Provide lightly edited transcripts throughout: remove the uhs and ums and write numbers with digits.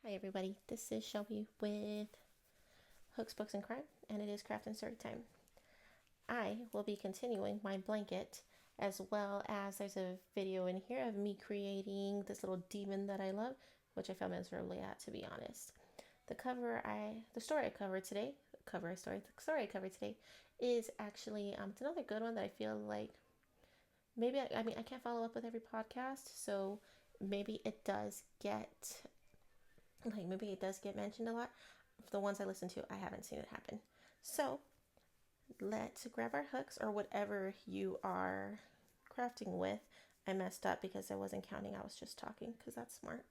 Hi everybody, this is Shelby with Hooks, Books, and Crime, and it is craft and story time. I will be continuing my blanket, as well as there's a video in here of me creating this little demon that I love, which I fell miserably at, to be honest. The story I covered today, the story I covered today is actually, it's another good one that I feel like I can't follow up with every podcast, so maybe it does get mentioned a lot. The ones I listen to, I haven't seen it happen. So let's grab our hooks or whatever you are crafting with. I messed up because I wasn't counting, I was just talking because that's smart.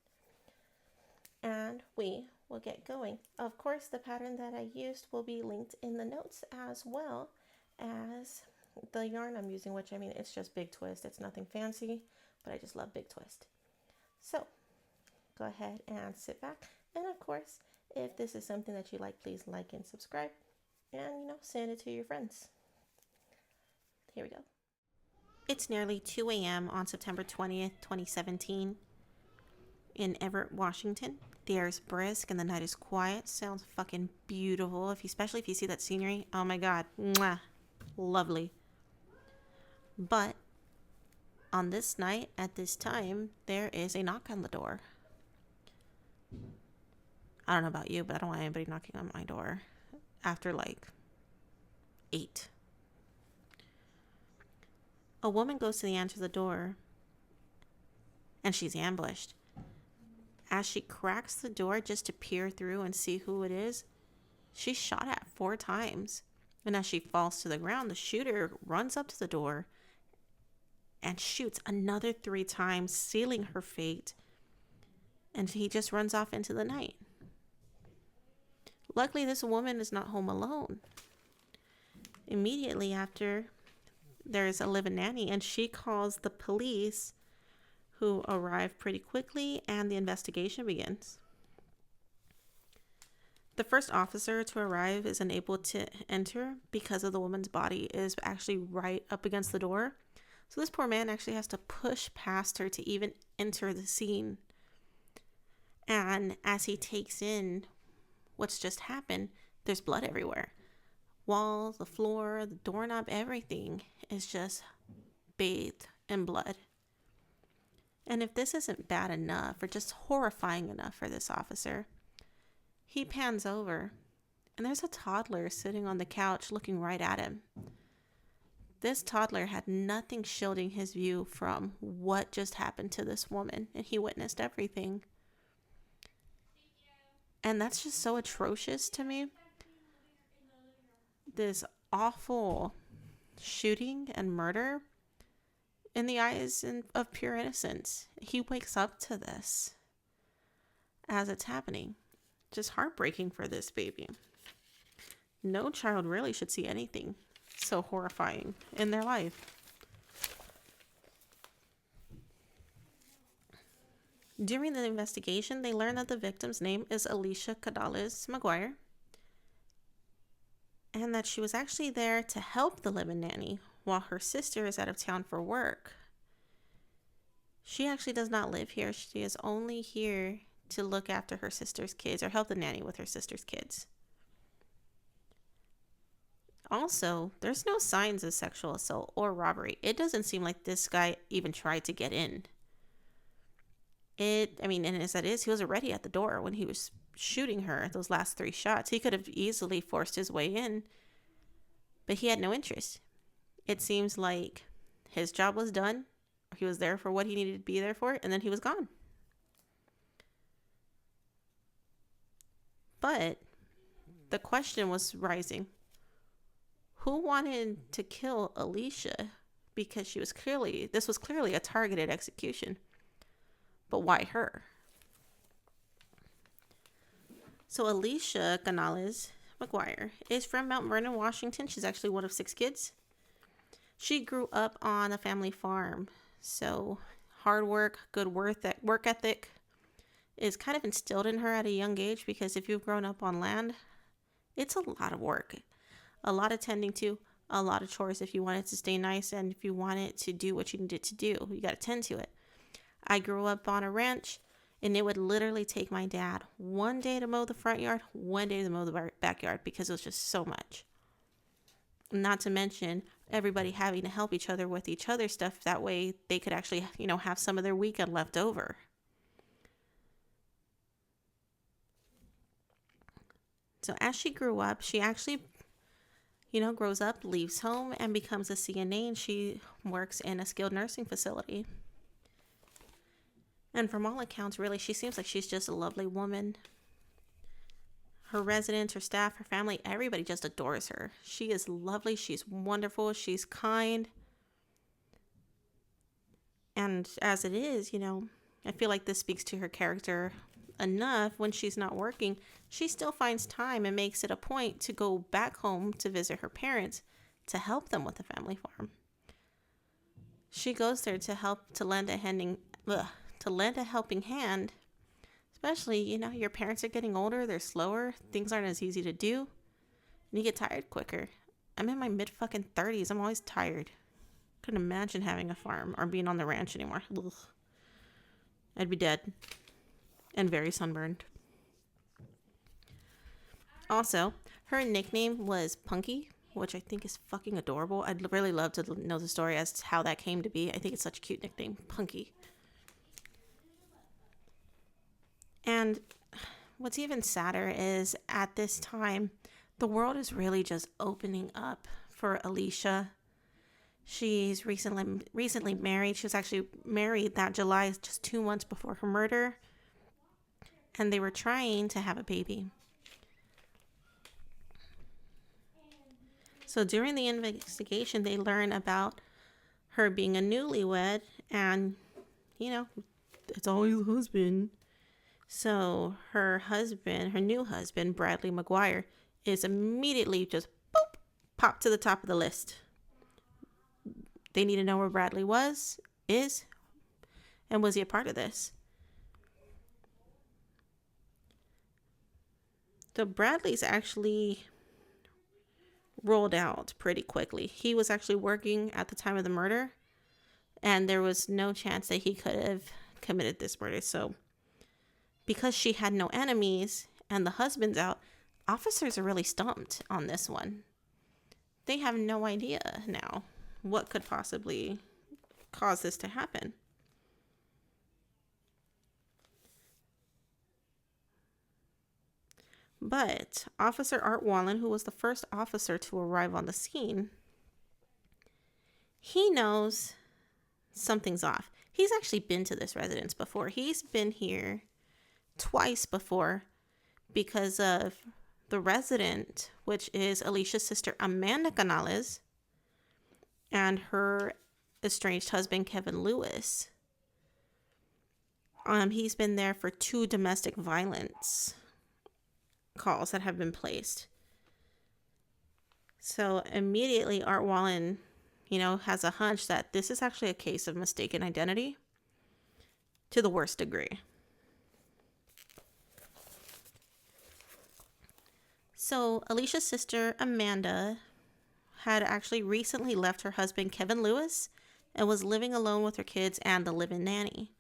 And we will get going. Of course, the pattern that I used will be linked in the notes, as well as the yarn I'm using, which it's just Big Twist. It's nothing fancy, but I just love Big Twist. So go ahead and sit back. And of course, if this is something that you like, please like and subscribe, and send it to your friends. Here we go. It's nearly 2 a.m. on September 20th, 2017. In Everett, Washington. The air is brisk and the night is quiet. Sounds fucking beautiful, especially if you see that scenery. Oh my god. Mwah. Lovely. But on this night, at this time, there is a knock on the door. I don't know about you, but I don't want anybody knocking on my door after 8. A woman goes to answer the door, and she's ambushed. As she cracks the door just to peer through and see who it is, she's shot at 4 times. And as she falls to the ground, the shooter runs up to the door and shoots another 3 times, sealing her fate. And he just runs off into the night. Luckily, this woman is not home alone. Immediately after, there's a live-in nanny, and she calls the police, who arrive pretty quickly, and the investigation begins. The first officer to arrive is unable to enter because of the woman's body is actually right up against the door. So this poor man actually has to push past her to even enter the scene. And as he takes in what's just happened, there's blood everywhere. Walls, the floor, the doorknob, everything is just bathed in blood. And if this isn't bad enough or just horrifying enough for this officer, he pans over and there's a toddler sitting on the couch looking right at him. This toddler had nothing shielding his view from what just happened to this woman, and he witnessed everything. And that's just so atrocious to me. This awful shooting and murder in the eyes of pure innocence. He wakes up to this as it's happening. Just heartbreaking for this baby. No child really should see anything so horrifying in their life. During the investigation, they learn that the victim's name is Alicia Cadales McGuire, and that she was actually there to help the live-in nanny while her sister is out of town for work. She actually does not live here. She is only here to look after her sister's kids or help the nanny with her sister's kids. Also, there's no signs of sexual assault or robbery. It doesn't seem like this guy even tried to get in. And as that is, he was already at the door when he was shooting her, those last 3 shots. He could have easily forced his way in, but he had no interest. It seems like his job was done. He was there for what he needed to be there for, and then he was gone. But the question was rising. Who wanted to kill Alicia? Because this was clearly a targeted execution. But why her? So Alicia Canales McGuire is from Mount Vernon, Washington. She's actually one of 6 kids. She grew up on a family farm. So hard work, good work ethic is kind of instilled in her at a young age, because if you've grown up on land, it's a lot of work. A lot of tending to, a lot of chores if you want it to stay nice, and if you want it to do what you need it to do, you got to tend to it. I grew up on a ranch. And it would literally take my dad one day to mow the front yard, one day to mow the backyard, because it was just so much. Not to mention everybody having to help each other with each other's stuff. That way they could actually, have some of their weekend left over. So as she grew up, she actually, grows up, leaves home, and becomes a CNA, and she works in a skilled nursing facility. And from all accounts, really, she seems like she's just a lovely woman. Her residents, her staff, her family, everybody just adores her. She is lovely. She's wonderful. She's kind. And as it is, I feel like this speaks to her character enough. When she's not working, she still finds time and makes it a point to go back home to visit her parents to help them with the family farm. She goes there to help, to lend a helping hand. Especially, your parents are getting older, they're slower, things aren't as easy to do, and you get tired quicker. I'm in my mid-fucking 30s, I'm always tired. Couldn't imagine having a farm or being on the ranch anymore. Ugh. I'd be dead. And very sunburned. Also, her nickname was Punky, which I think is fucking adorable. I'd really love to know the story as to how that came to be. I think it's such a cute nickname, Punky. And what's even sadder is at this time, the world is really just opening up for Alicia. She's recently married. She was actually married that July, just 2 months before her murder. And they were trying to have a baby. So during the investigation, they learn about her being a newlywed, and, it's always a husband. So her new husband, Bradley McGuire, is immediately just popped to the top of the list. They need to know where Bradley is, and was he a part of this? So Bradley's actually rolled out pretty quickly. He was actually working at the time of the murder, and there was no chance that he could have committed this murder. So because she had no enemies and the husband's out, officers are really stumped on this one. They have no idea now what could possibly cause this to happen. But Officer Art Wallen, who was the first officer to arrive on the scene, he knows something's off. He's actually been to this residence before. He's been here twice before because of the resident, which is Alicia's sister Amanda Canales, and her estranged husband Kevin Lewis. He's been there for 2 domestic violence calls that have been placed. So immediately Art Wallen, has a hunch that this is actually a case of mistaken identity to the worst degree. So Alicia's sister Amanda had actually recently left her husband Kevin Lewis and was living alone with her kids and the live-in nanny.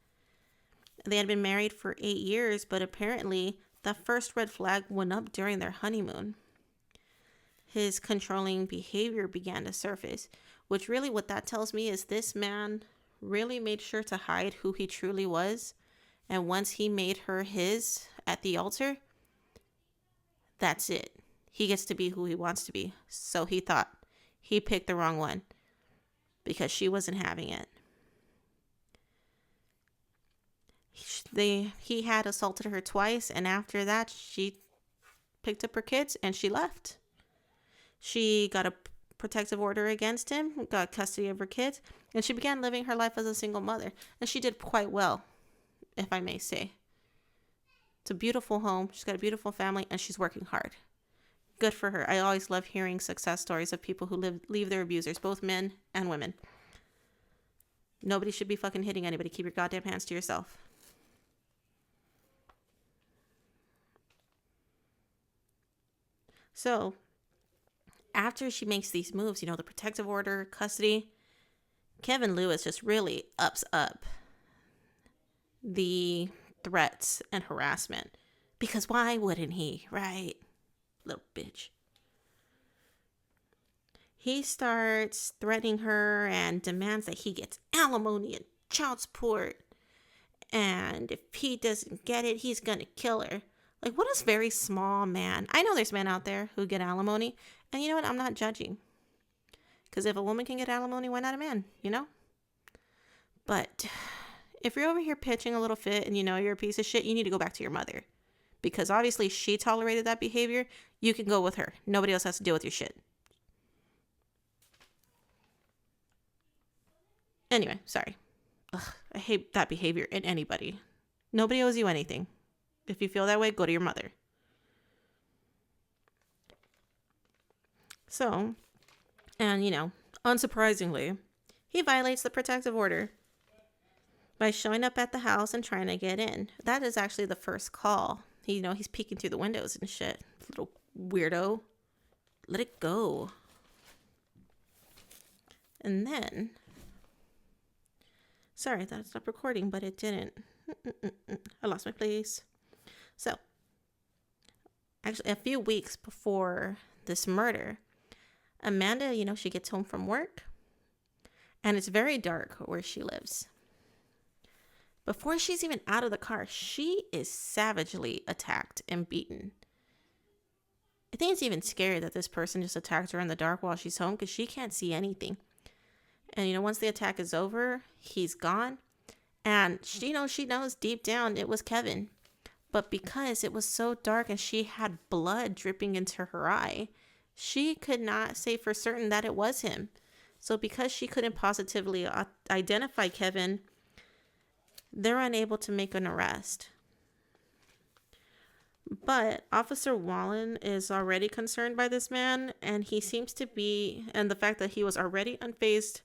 They had been married for 8 years, but apparently the first red flag went up during their honeymoon. His controlling behavior began to surface, which really what that tells me is this man really made sure to hide who he truly was. And once he made her his at the altar, that's it. He gets to be who he wants to be. So he thought he picked the wrong one because she wasn't having it. He had assaulted her twice, and after that, she picked up her kids and she left. She got a protective order against him, got custody of her kids, and she began living her life as a single mother. And she did quite well, if I may say. It's a beautiful home. She's got a beautiful family, and she's working hard. Good for her. I always love hearing success stories of people who leave their abusers, both men and women. Nobody should be fucking hitting anybody. Keep your goddamn hands to yourself. So, after she makes these moves, the protective order, custody, Kevin Lewis just really ups up the threats and harassment. Because why wouldn't he, right? Little bitch. He starts threatening her and demands that he gets alimony and child support. And if he doesn't get it, he's going to kill her. Like, what a very small man. I know there's men out there who get alimony. And you know what? I'm not judging. Because if a woman can get alimony, why not a man? You know? But if you're over here pitching a little fit and you know you're a piece of shit, you need to go back to your mother. Because obviously she tolerated that behavior. You can go with her. Nobody else has to deal with your shit. Anyway, sorry. Ugh, I hate that behavior in anybody. Nobody owes you anything. If you feel that way, go to your mother. So, and unsurprisingly, he violates the protective order by showing up at the house and trying to get in. That is actually the first call. He's peeking through the windows and shit. Little weirdo. Let it go. And then, sorry, that stopped recording, but it didn't. I lost my place. So, actually, a few weeks before this murder, Amanda, she gets home from work, and it's very dark where she lives. Before she's even out of the car, she is savagely attacked and beaten. I think it's even scary that this person just attacked her in the dark while she's home because she can't see anything. And, once the attack is over, he's gone. And she knows deep down it was Kevin. But because it was so dark and she had blood dripping into her eye, she could not say for certain that it was him. So because she couldn't positively identify Kevin, they're unable to make an arrest. But Officer Wallen is already concerned by this man, and he seems to be, and the fact that he was already unfazed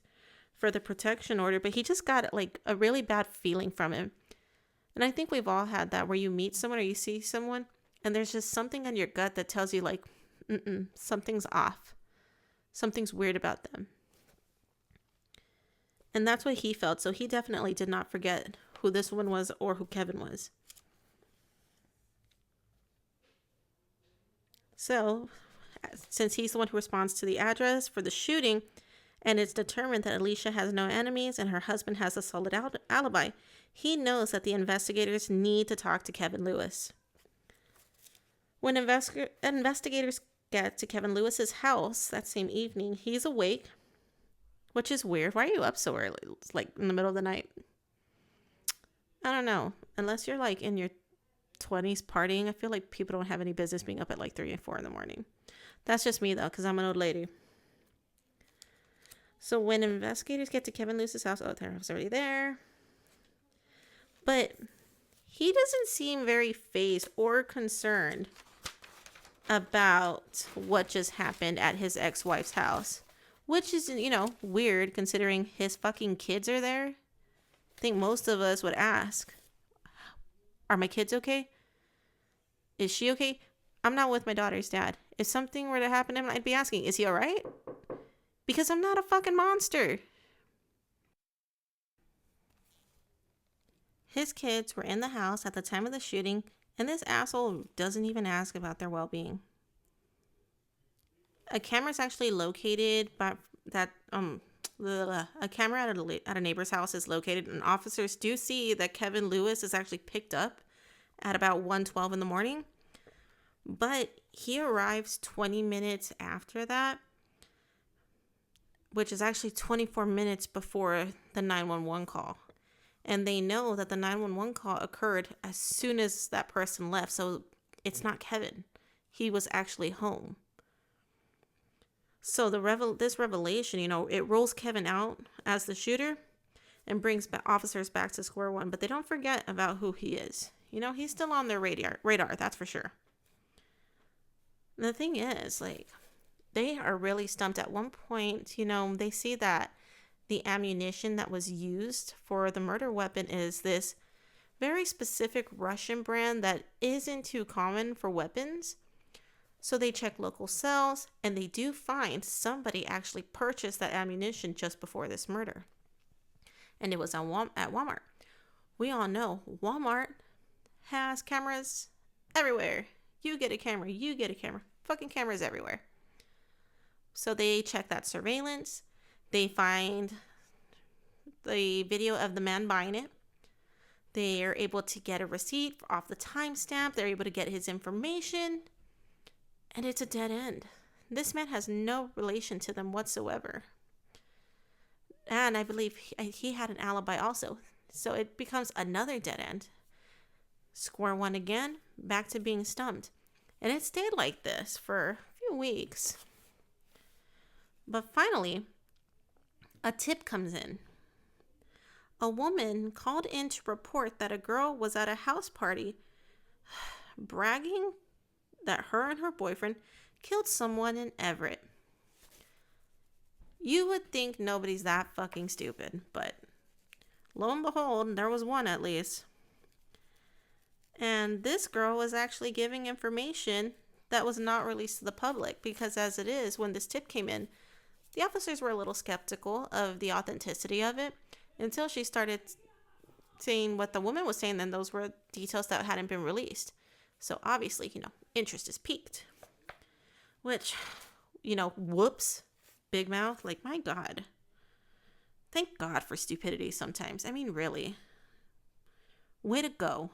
for the protection order, but he just got like a really bad feeling from him. And I think we've all had that where you meet someone or you see someone and there's just something in your gut that tells you like, something's off. Something's weird about them. And that's what he felt. So he definitely did not forget who this one was or who Kevin was. So, since he's the one who responds to the address for the shooting, and it's determined that Alicia has no enemies and her husband has a solid alibi, he knows that the investigators need to talk to Kevin Lewis. When investigators get to Kevin Lewis's house that same evening, he's awake, which is weird. Why are you up so early? It's like in the middle of the night. I don't know. Unless you're like in your 20s partying, I feel like people don't have any business being up at like 3 and 4 in the morning. That's just me though, because I'm an old lady. So when investigators get to Kevin Lewis's house, their house is already there. But he doesn't seem very fazed or concerned about what just happened at his ex-wife's house. Which is, weird considering his fucking kids are there. I think most of us would ask, are my kids okay? Is she okay? I'm not with my daughter's dad. If something were to happen to him, I'd be asking, is he all right? Because I'm not a fucking monster. His kids were in the house at the time of the shooting, and this asshole doesn't even ask about their well-being. A camera is actually located a camera at a neighbor's house is located, and officers do see that Kevin Lewis is actually picked up at about 1:12 in the morning. But he arrives 20 minutes after that, which is actually 24 minutes before the 911 call. And they know that the 911 call occurred as soon as that person left. So it's not Kevin. He was actually home. So this revelation, it rolls Kevin out as the shooter and brings officers back to square one. But they don't forget about who he is. He's still on their radar, that's for sure. And the thing is, they are really stumped. At one point, they see that the ammunition that was used for the murder weapon is this very specific Russian brand that isn't too common for weapons. So they check local sales, and they do find somebody actually purchased that ammunition just before this murder. And it was at Walmart. We all know Walmart has cameras everywhere. You get a camera. You get a camera. Fucking cameras everywhere. So they check that surveillance. They find the video of the man buying it. They are able to get a receipt off the timestamp. They're able to get his information. And it's a dead end. This man has no relation to them whatsoever. And I believe he had an alibi also. So it becomes another dead end. Square one again, back to being stumped. And it stayed like this for a few weeks. But finally, a tip comes in. A woman called in to report that a girl was at a house party bragging that her and her boyfriend killed someone in Everett. You would think nobody's that fucking stupid, but lo and behold, there was one at least. And this girl was actually giving information that was not released to the public because, as it is, when this tip came in, the officers were a little skeptical of the authenticity of it until she started saying what the woman was saying. Then those were details that hadn't been released. So obviously, interest is piqued. Which, whoops, big mouth. Like, my God. Thank God for stupidity sometimes. I mean, really. Way to go.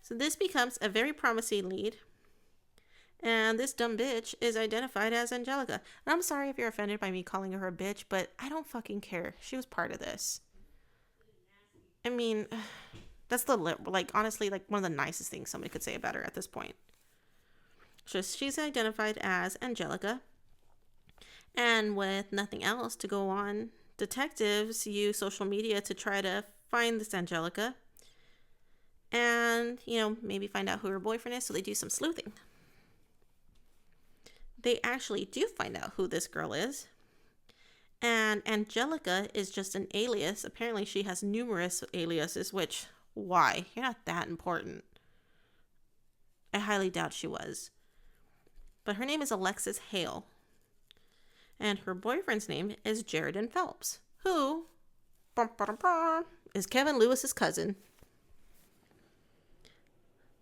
So this becomes a very promising lead. And this dumb bitch is identified as Angelica. And I'm sorry if you're offended by me calling her a bitch, but I don't fucking care. She was part of this. I mean, that's honestly, one of the nicest things somebody could say about her at this point. So she's identified as Angelica. And with nothing else to go on, detectives use social media to try to find this Angelica. And, maybe find out who her boyfriend is, so they do some sleuthing. They actually do find out who this girl is. And Angelica is just an alias. Apparently she has numerous aliases, which, why? You're not that important. I highly doubt she was. But her name is Alexis Hale. And her boyfriend's name is Jaredon Phelps, who is Kevin Lewis's cousin.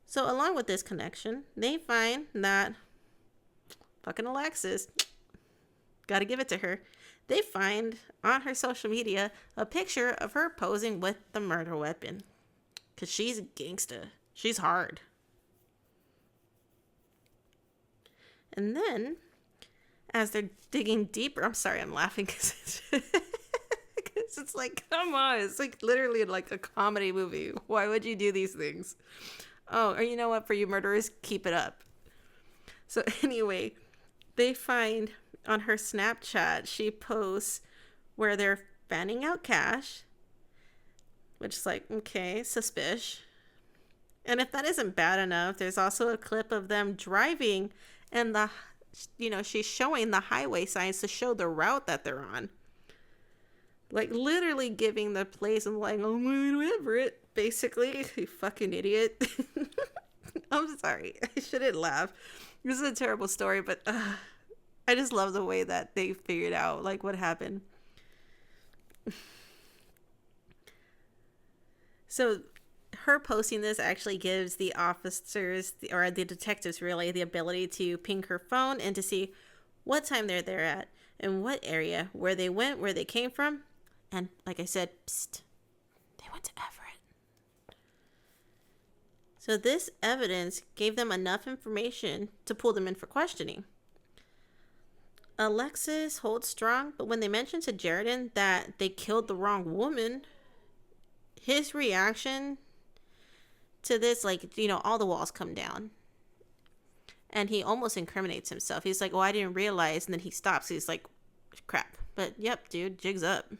So along with this connection, they find that fucking Alexis, gotta give it to her, they find on her social media a picture of her posing with the murder weapon. Because she's a gangsta. She's hard. And then, as they're digging deeper, I'm sorry, I'm laughing because it's like, come on, it's like literally like a comedy movie. Why would you do these things? Oh, or you know what, for you murderers, keep it up. So anyway, they find on her Snapchat, she posts where they're fanning out cash, which is like, okay, suspicious. And if that isn't bad enough, there's also a clip of them driving and she's showing the highway signs to show the route that they're on. Like literally giving the place and like, oh my Everett, basically. You fucking idiot. I'm sorry. I shouldn't laugh. This is a terrible story, but I just love the way that they figured out like what happened. So her posting this actually gives the officers, or the detectives really, the ability to ping her phone and to see what time they're there at and what area, where they went, where they came from. And like I said, psst, they went to Everett. So this evidence gave them enough information to pull them in for questioning. Alexis holds strong, but when they mentioned to Jaredon that they killed the wrong woman, his reaction to this, all the walls come down. And he almost incriminates himself. He's like, oh, I didn't realize. And then he stops. He's like, crap. But yep, dude, jig's up.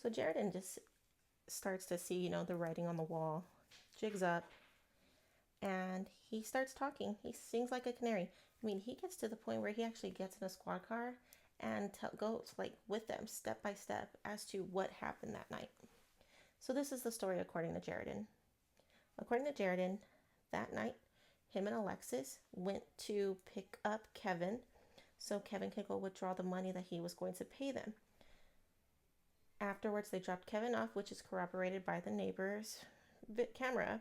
So Jaredon just starts to see, the writing on the wall. Jig's up. And he starts talking. He sings like a canary. I mean, he gets to the point where he actually gets in a squad car and goes with them step by step as to what happened that night. So this is the story according to Jaredon. According to Jaredon, that night, him and Alexis went to pick up Kevin so Kevin could go withdraw the money that he was going to pay them. Afterwards, they dropped Kevin off, which is corroborated by the neighbor's camera.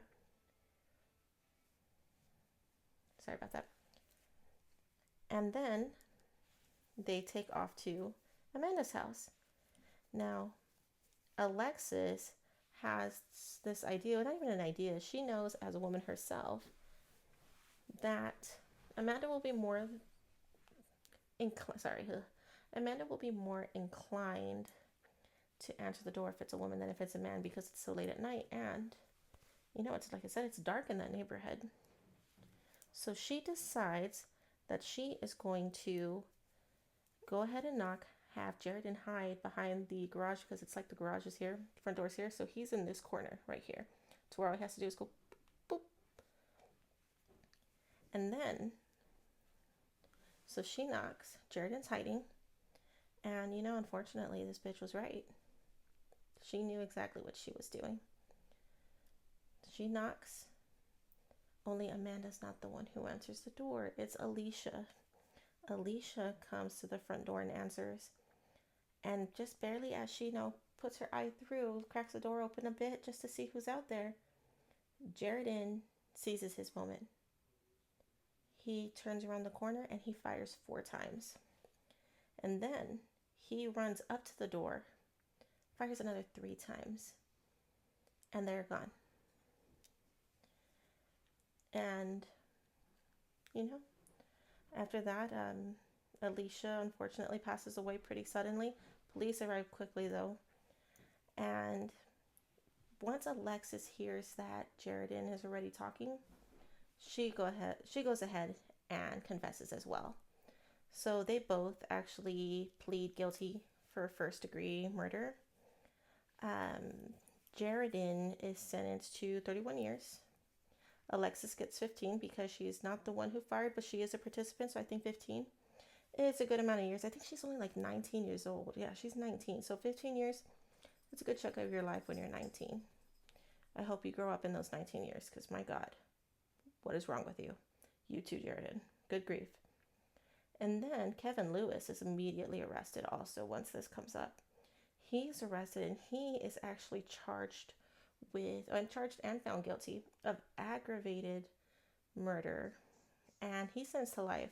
Sorry about that. And then they take off to Amanda's house. Now, Alexis has this idea, not even an idea, she knows as a woman herself that Amanda will be more Amanda will be more inclined to answer the door if it's a woman than if it's a man, because it's so late at night, and it's like I said, it's dark in that neighborhood. So she decides that she is going to go ahead and knock, have Jared hide behind the garage, because it's like the garage is here, the front door's here, so he's in this corner right here, to where all he has to do is go boop. And then, so she knocks, Jared's hiding, and unfortunately, this bitch was right. She knew exactly what she was doing. She knocks. Only Amanda's not the one who answers the door. It's Alicia. Alicia comes to the front door and answers. And just barely as she, puts her eye through, cracks the door open a bit just to see who's out there, Jared seizes his moment. He turns around the corner and he fires 4 times. And then he runs up to the door, fires another 3 times, and they're gone. And, after that, Alicia unfortunately passes away pretty suddenly. Police arrive quickly, though. And once Alexis hears that Jared is already talking, she goes ahead and confesses as well. So they both actually plead guilty for first-degree murder. Jared is sentenced to 31 years. Alexis gets 15 because she's not the one who fired, but she is a participant, so I think 15. It's a good amount of years. I think she's only like 19 years old. Yeah, she's 19. So 15 years, it's a good chunk of your life when you're 19. I hope you grow up in those 19 years, because my God, what is wrong with you? You too, Jared. Good grief. And then Kevin Lewis is immediately arrested also once this comes up. He's arrested and he is actually charged and found guilty of aggravated murder. And he's sentenced to life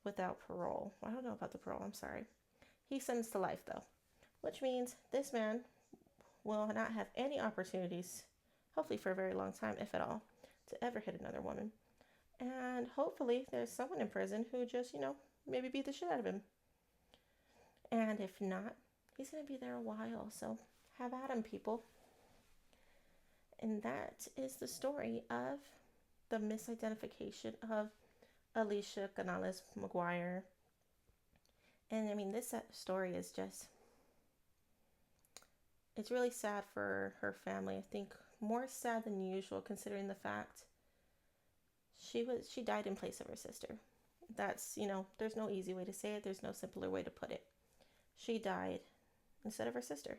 without parole. I don't know about the parole, I'm sorry. He's sentenced to life though, which means this man will not have any opportunities, hopefully for a very long time, if at all, to ever hit another woman. And hopefully there's someone in prison who just, maybe beat the shit out of him. And if not, he's going to be there a while. So have at him, people. And that is the story of the misidentification of Alicia Canales McGuire. And I mean, this story is just, it's really sad for her family. I think more sad than usual, considering the fact she died in place of her sister. That's, there's no easy way to say it. There's no simpler way to put it. She died instead of her sister.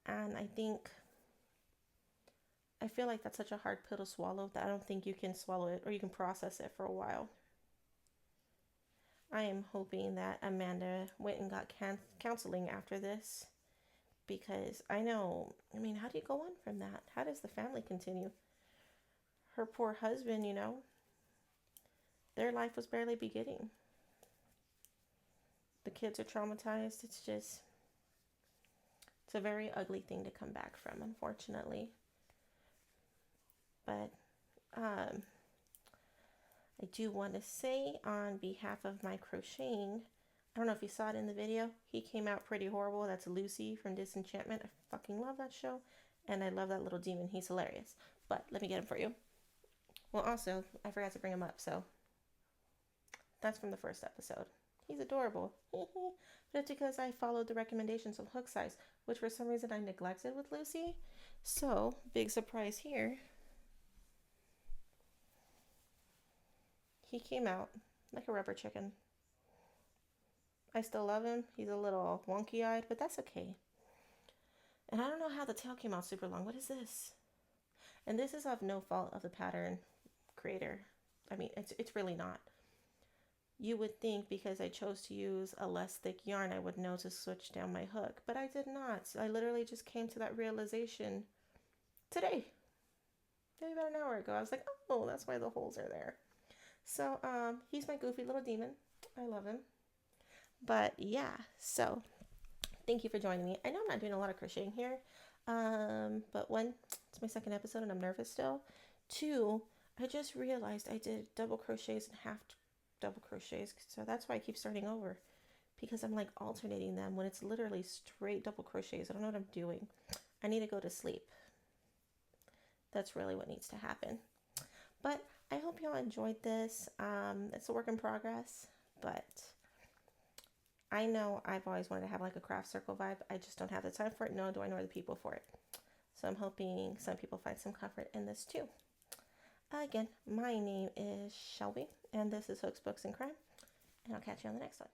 And I feel like that's such a hard pill to swallow that I don't think you can swallow it or you can process it for a while. I am hoping that Amanda went and got counseling after this, because how do you go on from that? How does the family continue? Her poor husband, their life was barely beginning. The kids are traumatized. It's a very ugly thing to come back from, unfortunately. But I do want to say, on behalf of my crocheting, I don't know if you saw it in the video, he came out pretty horrible. That's Lucy from Disenchantment. I fucking love that show. And I love that little demon. He's hilarious. But let me get him for you. Well, also, I forgot to bring him up, so that's from the first episode. He's adorable. But it's because I followed the recommendations of Hook Size, which for some reason I neglected with Lucy. So, big surprise here. He came out like a rubber chicken. I still love him. He's a little wonky-eyed, but that's okay. And I don't know how the tail came out super long. What is this? And this is of no fault of the pattern creator. I mean, it's really not. You would think because I chose to use a less thick yarn, I would know to switch down my hook, but I did not. I literally just came to that realization today, maybe about an hour ago. I was like, oh, that's why the holes are there. So, he's my goofy little demon. I love him. But yeah, so thank you for joining me. I know I'm not doing a lot of crocheting here, but one, it's my second episode and I'm nervous still. Two, I just realized I did double crochets and half double crochets, so that's why I keep starting over because I'm like alternating them when it's literally straight double crochets. I don't know what I'm doing. I need to go to sleep. That's really what needs to happen. But I hope y'all enjoyed this. It's a work in progress, but I know I've always wanted to have like a craft circle vibe. I just don't have the time for it, nor do I know the people for it. So I'm hoping some people find some comfort in this too. Again, my name is Shelby, and this is Hooks, Books, and Crime, and I'll catch you on the next one.